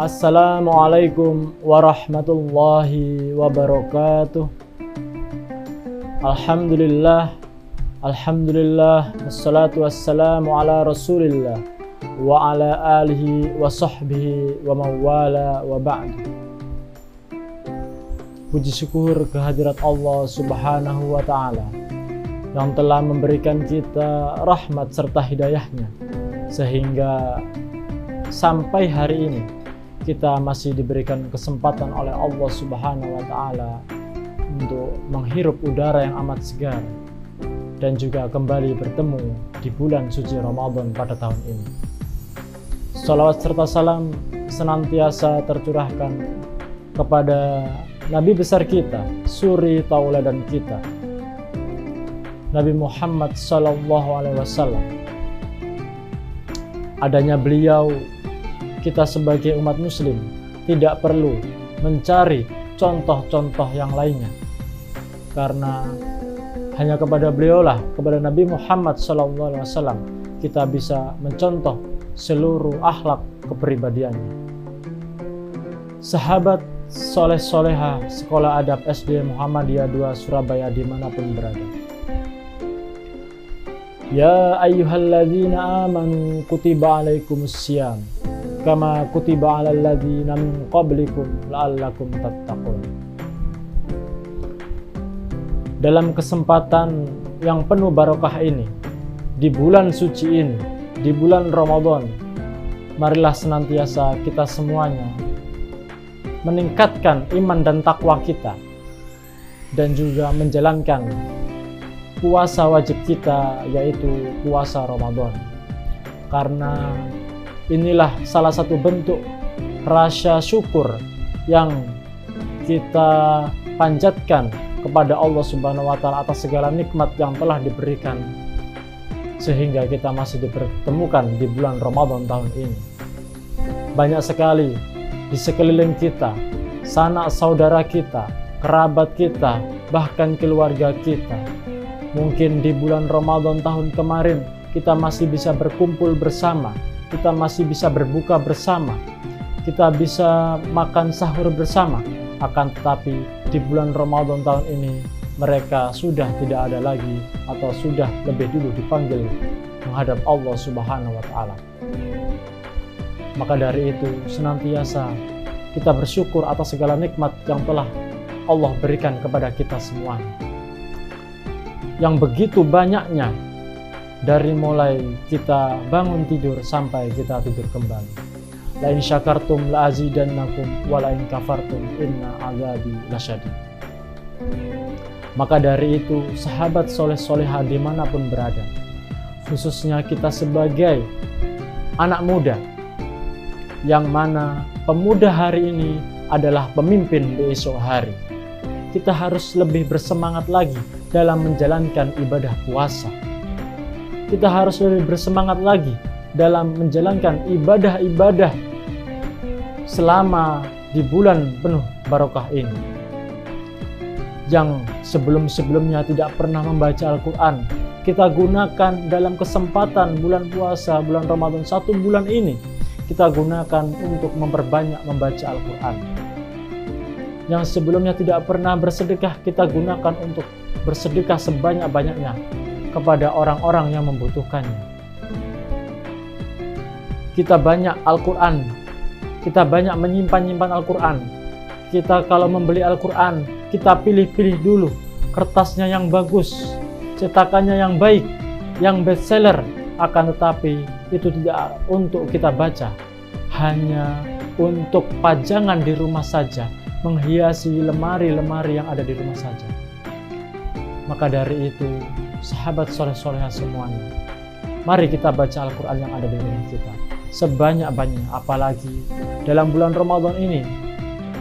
Assalamualaikum warahmatullahi wabarakatuh. Alhamdulillah, wassalatu wassalamu ala rasulillah wa ala alihi wa sahbihi wa mawala wa ba'du. Puji syukur kehadirat Allah subhanahu wa ta'ala yang telah memberikan kita rahmat serta hidayahnya, sehingga sampai hari ini kita masih diberikan kesempatan oleh Allah subhanahu wa ta'ala untuk menghirup udara yang amat segar dan juga kembali bertemu di bulan suci Ramadan pada tahun ini. Salawat serta salam senantiasa tercurahkan kepada Nabi besar kita, suri tauladan kita, Nabi Muhammad sallallahu alaihi wasallam. Adanya beliau, kita sebagai umat muslim tidak perlu mencari contoh-contoh yang lainnya, karena hanya kepada beliaulah, kepada Nabi Muhammad SAW, kita bisa mencontoh seluruh akhlak kepribadiannya. Sahabat soleh-soleha Sekolah Adab SD Muhammadiyah 2 Surabaya dimanapun berada, ya ayyuhalladzina amanu kutiba alaikumussyam kama kutiba alal ladzina min qablikum la'allakum tattaqun. Dalam kesempatan yang penuh barokah ini, di bulan suci ini, di bulan Ramadan, marilah senantiasa kita semuanya meningkatkan iman dan takwa kita, dan juga menjalankan puasa wajib kita, yaitu puasa Ramadan. Karena inilah salah satu bentuk rasa syukur yang kita panjatkan kepada Allah Subhanahu wa Ta'ala atas segala nikmat yang telah diberikan, sehingga kita masih dipertemukan di bulan Ramadan tahun ini. Banyak sekali di sekeliling kita, sanak saudara kita, kerabat kita, bahkan keluarga kita. Mungkin di bulan Ramadan tahun kemarin kita masih bisa berkumpul bersama, kita masih bisa berbuka bersama, kita bisa makan sahur bersama. Akan tetapi di bulan Ramadan tahun ini mereka sudah tidak ada lagi, atau sudah lebih dulu dipanggil menghadap Allah Subhanahu wa Ta'ala. Maka dari itu senantiasa kita bersyukur atas segala nikmat yang telah Allah berikan kepada kita semuanya, yang begitu banyaknya, dari mulai kita bangun tidur sampai kita tidur kembali. La in syakartum la azidannakum wa la in kafartum inna azabi lasyadid. Maka dari itu, sahabat soleh-soleha dimanapun berada, khususnya kita sebagai anak muda, yang mana pemuda hari ini adalah pemimpin di esok hari, kita harus lebih bersemangat lagi dalam menjalankan ibadah puasa. Kita harus lebih bersemangat lagi dalam menjalankan ibadah-ibadah selama di bulan penuh barokah ini, yang sebelum-sebelumnya tidak pernah membaca Al-Quran. Kita gunakan dalam kesempatan bulan puasa, bulan Ramadan 1 bulan ini, kita gunakan untuk memperbanyak membaca Al-Quran. Yang sebelumnya tidak pernah bersedekah, kita gunakan untuk bersedekah sebanyak-banyaknya kepada orang-orang yang membutuhkannya. Kita banyak Al-Quran, kita banyak menyimpan Al-Quran. Kita kalau membeli Al-Quran, kita pilih-pilih dulu kertasnya yang bagus, cetakannya yang baik, yang bestseller. Akan tetapi itu tidak untuk kita baca, hanya untuk pajangan di rumah saja, menghiasi lemari-lemari yang ada di rumah saja. Maka dari itu, sahabat soleh-soleha semuanya, mari kita baca Al-Quran yang ada di rumah kita sebanyak-banyaknya. Apalagi dalam bulan Ramadan ini,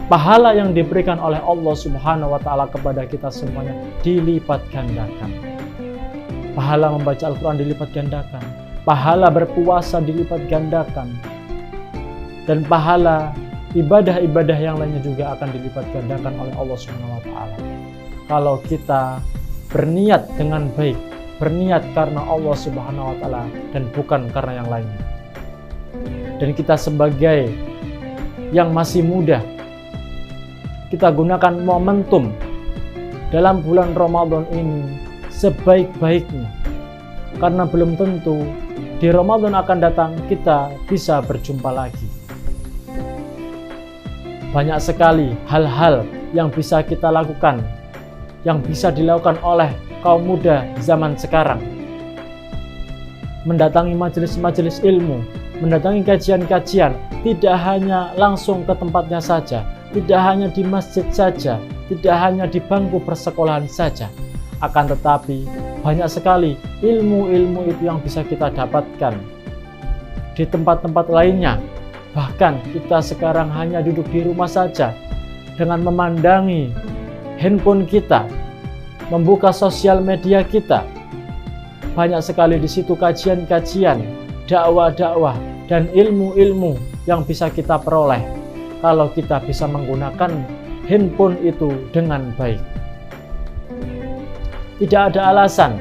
pahala yang diberikan oleh Allah Subhanahu wa Ta'ala kepada kita semuanya dilipat gandakan. Pahala membaca Al-Quran dilipat gandakan, pahala berpuasa dilipat gandakan, dan pahala ibadah-ibadah yang lainnya juga akan dilipat gandakan oleh Allah Subhanahu wa Ta'ala. Kalau kita berniat dengan baik, berniat karena Allah Subhanahu wa Ta'ala dan bukan karena yang lainnya. Dan kita sebagai yang masih muda, kita gunakan momentum dalam bulan Ramadan ini sebaik-baiknya, karena belum tentu di Ramadan akan datang kita bisa berjumpa lagi. Banyak sekali hal-hal yang bisa kita lakukan, yang bisa dilakukan oleh kaum muda zaman sekarang. Mendatangi majelis-majelis ilmu, mendatangi kajian-kajian, tidak hanya langsung ke tempatnya saja, tidak hanya di masjid saja, tidak hanya di bangku persekolahan saja, akan tetapi banyak sekali ilmu-ilmu itu yang bisa kita dapatkan di tempat-tempat lainnya. Bahkan kita sekarang hanya duduk di rumah saja dengan memandangi handphone kita, membuka sosial media kita. Banyak sekali di situ kajian-kajian, dakwah-dakwah, dan ilmu-ilmu yang bisa kita peroleh kalau kita bisa menggunakan handphone itu dengan baik. Tidak ada alasan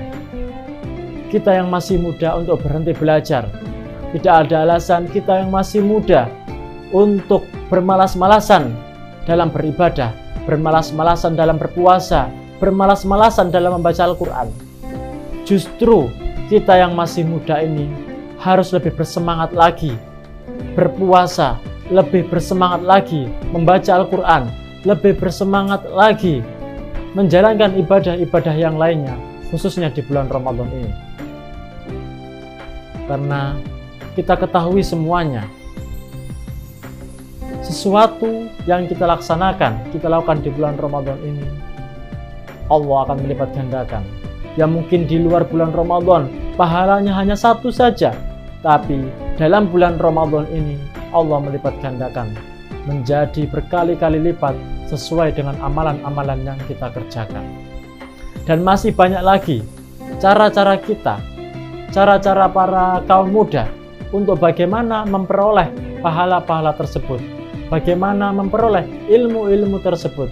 kita yang masih muda untuk berhenti belajar. Tidak ada alasan kita yang masih muda untuk bermalas-malasan dalam beribadah, bermalas-malasan dalam berpuasa, bermalas-malasan dalam membaca Al-Quran. Justru kita yang masih muda ini harus lebih bersemangat lagi berpuasa, lebih bersemangat lagi membaca Al-Quran, lebih bersemangat lagi menjalankan ibadah-ibadah yang lainnya, khususnya di bulan Ramadan ini. Karena kita ketahui semuanya, sesuatu yang kita laksanakan, kita lakukan di bulan Ramadan ini, Allah akan melipat gandakan. Yang mungkin di luar bulan Ramadan pahalanya hanya satu saja, tapi dalam bulan Ramadan ini Allah melipat gandakan menjadi berkali-kali lipat sesuai dengan amalan-amalan yang kita kerjakan. Dan masih banyak lagi cara-cara kita, cara-cara para kaum muda untuk bagaimana memperoleh pahala-pahala tersebut, bagaimana memperoleh ilmu-ilmu tersebut.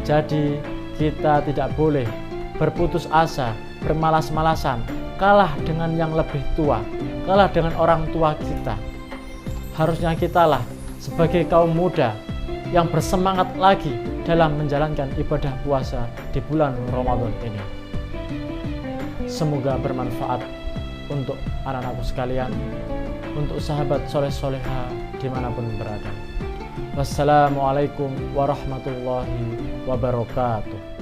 Jadi kita tidak boleh berputus asa, bermalas-malasan, kalah dengan yang lebih tua, kalah dengan orang tua kita. Harusnya kitalah sebagai kaum muda yang bersemangat lagi dalam menjalankan ibadah puasa di bulan Ramadan ini. Semoga bermanfaat untuk anak-anakku sekalian, untuk sahabat soleh-soleha dimanapun berada. Wassalamualaikum warahmatullahi wabarakatuh.